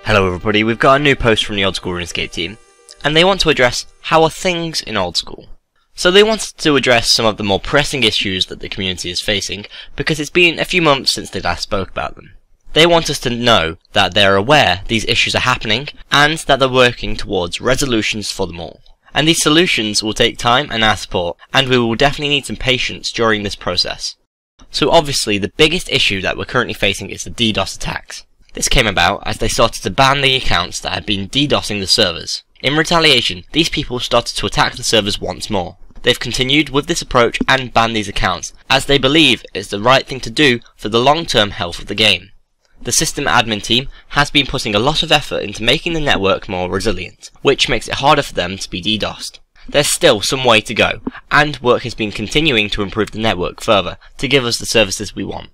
Hello everybody, we've got a new post from the Old School RuneScape team, and they want to address how are things in Old School. So they wanted to address some of the more pressing issues that the community is facing, because it's been a few months since they last spoke about them. They want us to know that they're aware these issues are happening, and that they're working towards resolutions for them all. And these solutions will take time and our support, and we will definitely need some patience during this process. So obviously the biggest issue that we're currently facing is the DDoS attacks. This came about as they started to ban the accounts that had been DDoSing the servers. In retaliation, these people started to attack the servers once more. They've continued with this approach and banned these accounts, as they believe it's the right thing to do for the long-term health of the game. The system admin team has been putting a lot of effort into making the network more resilient, which makes it harder for them to be DDoSed. There's still some way to go, and work has been continuing to improve the network further to give us the services we want.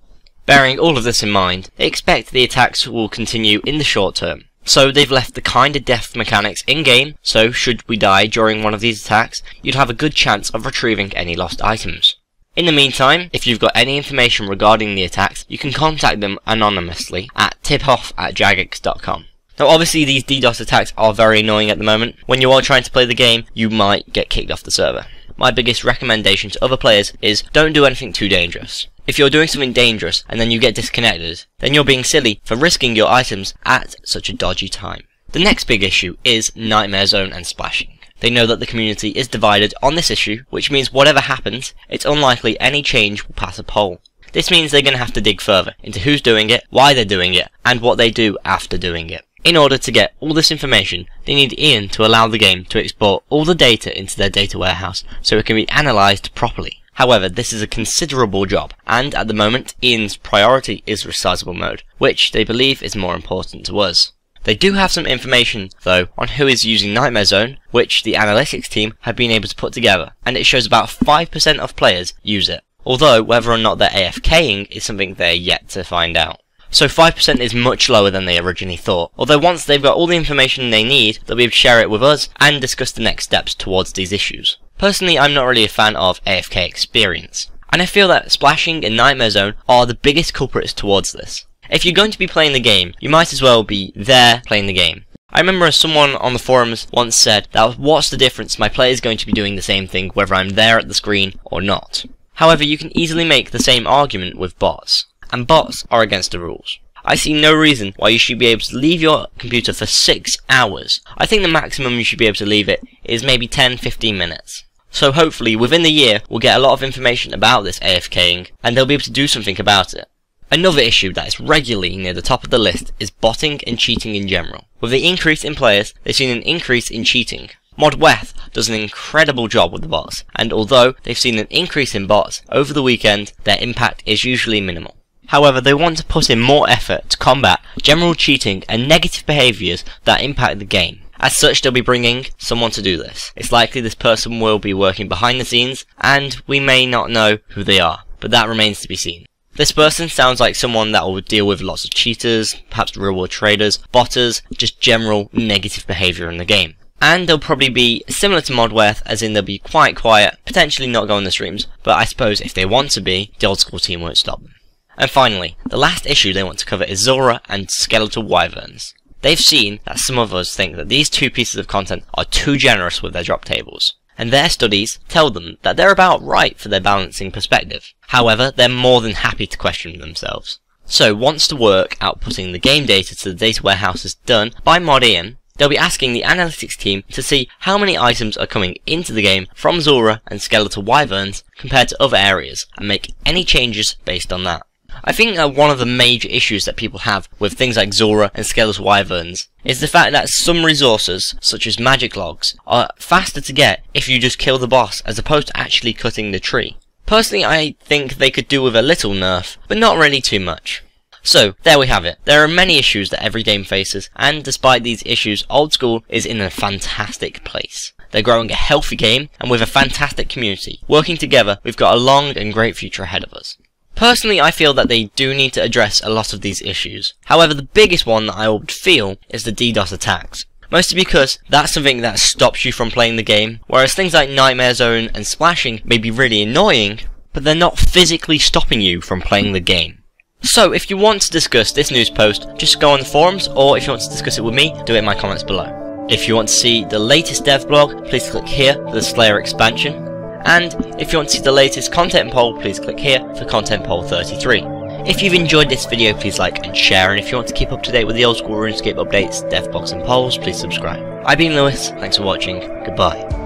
Bearing all of this in mind, they expect the attacks will continue in the short term. So they've left the kind of death mechanics in-game, so should we die during one of these attacks, you'd have a good chance of retrieving any lost items. In the meantime, if you've got any information regarding the attacks, you can contact them anonymously at tipoff@jagex.com. Now obviously these DDoS attacks are very annoying at the moment. When you are trying to play the game, you might get kicked off the server. My biggest recommendation to other players is don't do anything too dangerous. If you're doing something dangerous and then you get disconnected, then you're being silly for risking your items at such a dodgy time. The next big issue is Nightmarezone and splashing. They know that the community is divided on this issue, which means whatever happens, it's unlikely any change will pass a poll. This means they're going to have to dig further into who's doing it, why they're doing it, and what they do after doing it. In order to get all this information, they need Ian to allow the game to export all the data into their data warehouse so it can be analysed properly. However, this is a considerable job, and at the moment, Ian's priority is resizable mode, which they believe is more important to us. They do have some information, though, on who is using Nightmarezone, which the analytics team have been able to put together, and it shows about 5% of players use it. Although, whether or not they're AFKing is something they're yet to find out. So 5% is much lower than they originally thought, although once they've got all the information they need, they'll be able to share it with us and discuss the next steps towards these issues. Personally, I'm not really a fan of AFK experience, and I feel that splashing and Nightmarezone are the biggest culprits towards this. If you're going to be playing the game, you might as well be there playing the game. I remember someone on the forums once said that what's the difference, my player is going to be doing the same thing whether I'm there at the screen or not. However, you can easily make the same argument with bots, and bots are against the rules. I see no reason why you should be able to leave your computer for 6 hours. I think the maximum you should be able to leave it is maybe 10-15 minutes. So hopefully within the year we'll get a lot of information about this AFKing, and they'll be able to do something about it. Another issue that is regularly near the top of the list is botting and cheating in general. With the increase in players, they've seen an increase in cheating. ModWeth does an incredible job with the bots, and although they've seen an increase in bots over the weekend, their impact is usually minimal. However, they want to put in more effort to combat general cheating and negative behaviours that impact the game. As such, they'll be bringing someone to do this. It's likely this person will be working behind the scenes, and we may not know who they are, but that remains to be seen. This person sounds like someone that will deal with lots of cheaters, perhaps real-world traders, botters, just general negative behaviour in the game. And they'll probably be similar to ModWeth, as in they'll be quite quiet, potentially not go on the streams, but I suppose if they want to be, the Old School team won't stop them. And finally, the last issue they want to cover is Zulrah and Skeletal Wyverns. They've seen that some of us think that these two pieces of content are too generous with their drop tables, and their studies tell them that they're about right for their balancing perspective. However, they're more than happy to question themselves. So once the work outputting the game data to the data warehouse is done by Mod Ian, they'll be asking the analytics team to see how many items are coming into the game from Zulrah and Skeletal Wyverns compared to other areas, and make any changes based on that. I think that one of the major issues that people have with things like Zulrah and Skeletal Wyverns is the fact that some resources, such as magic logs, are faster to get if you just kill the boss as opposed to actually cutting the tree. Personally, I think they could do with a little nerf, but not really too much. So, there we have it. There are many issues that every game faces, and despite these issues, Old School is in a fantastic place. They're growing a healthy game, and with a fantastic community. Working together, we've got a long and great future ahead of us. Personally, I feel that they do need to address a lot of these issues. However, the biggest one that I would feel is the DDoS attacks. Mostly because that's something that stops you from playing the game, whereas things like Nightmarezone and splashing may be really annoying, but they're not physically stopping you from playing the game. So if you want to discuss this news post, just go on the forums, or if you want to discuss it with me, do it in my comments below. If you want to see the latest dev blog, please click here for the Slayer expansion. And if you want to see the latest content poll, please click here for content poll 33. If you've enjoyed this video, please like and share, and if you want to keep up to date with the Old School RuneScape updates, dev blogs and polls, please subscribe. I've been Lewis, thanks for watching, goodbye.